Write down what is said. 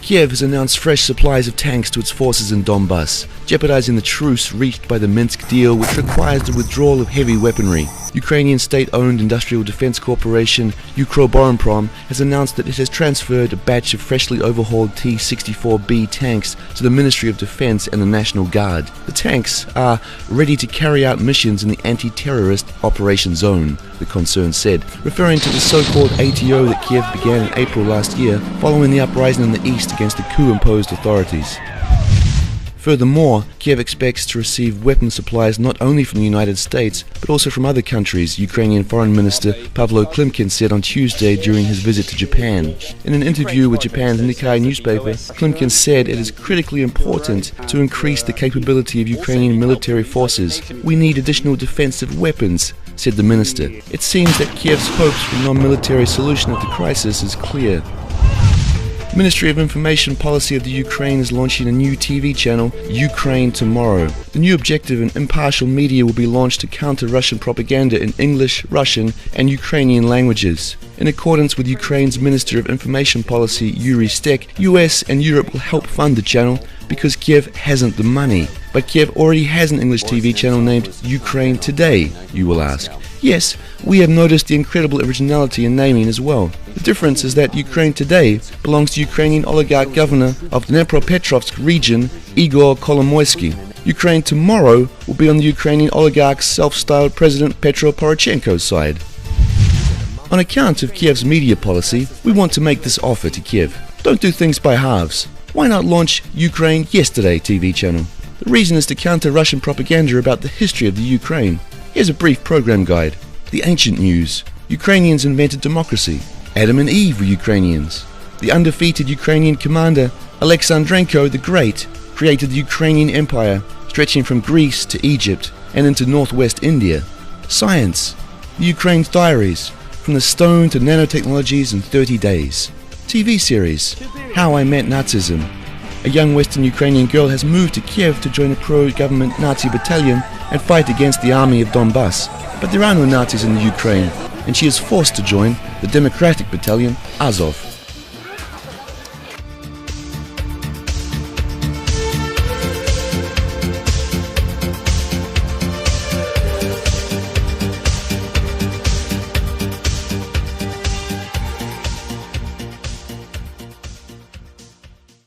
Kiev has announced fresh supplies of tanks to its forces in Donbass, jeopardizing the truce reached by the Minsk deal, which requires the withdrawal of heavy weaponry. Ukrainian state-owned industrial defense corporation Ukroboronprom has announced that it has transferred a batch of freshly overhauled T-64B tanks to the Ministry of Defense and the National Guard. The tanks are ready to carry out missions in the anti-terrorist operation zone, the concern said, referring to the so-called ATO that Kiev began in April last year following the uprising in the east against the coup-imposed authorities. Furthermore, Kiev expects to receive weapon supplies not only from the United States, but also from other countries, Ukrainian Foreign Minister Pavlo Klimkin said on Tuesday during his visit to Japan. In an interview with Japan's Nikkei newspaper, Klimkin said it is critically important to increase the capability of Ukrainian military forces. We need additional defensive weapons, said the minister. It seems that Kiev's hopes for a non-military solution of the crisis is clear. Ministry of Information Policy of the Ukraine is launching a new TV channel, Ukraine Tomorrow. The new objective and impartial media will be launched to counter Russian propaganda in English, Russian and Ukrainian languages. In accordance with Ukraine's Minister of Information Policy, Yuri Stek, US and Europe will help fund the channel because Kiev hasn't the money. But Kiev already has an English TV channel named Ukraine Today, you will ask. Yes, we have noticed the incredible originality in naming as well. The difference is that Ukraine Today belongs to Ukrainian oligarch governor of the Dnipropetrovsk region, Igor Kolomoisky. Ukraine Tomorrow will be on the Ukrainian oligarch's self-styled President Petro Poroshenko's side. On account of Kiev's media policy, we want to make this offer to Kiev. Don't do things by halves. Why not launch Ukraine Yesterday TV channel? The reason is to counter Russian propaganda about the history of the Ukraine. Here's a brief program guide. The ancient news. Ukrainians invented democracy. Adam and Eve were Ukrainians. The undefeated Ukrainian commander Alexandrenko the Great created the Ukrainian Empire, stretching from Greece to Egypt and into northwest India. Science. The Ukraine's diaries, from the stone to nanotechnologies in 30 days. TV series. How I Met Nazism. A young Western Ukrainian girl has moved to Kiev to join a pro-government Nazi battalion and fight against the army of Donbass. But there are no Nazis in the Ukraine, and she is forced to join the democratic battalion Azov.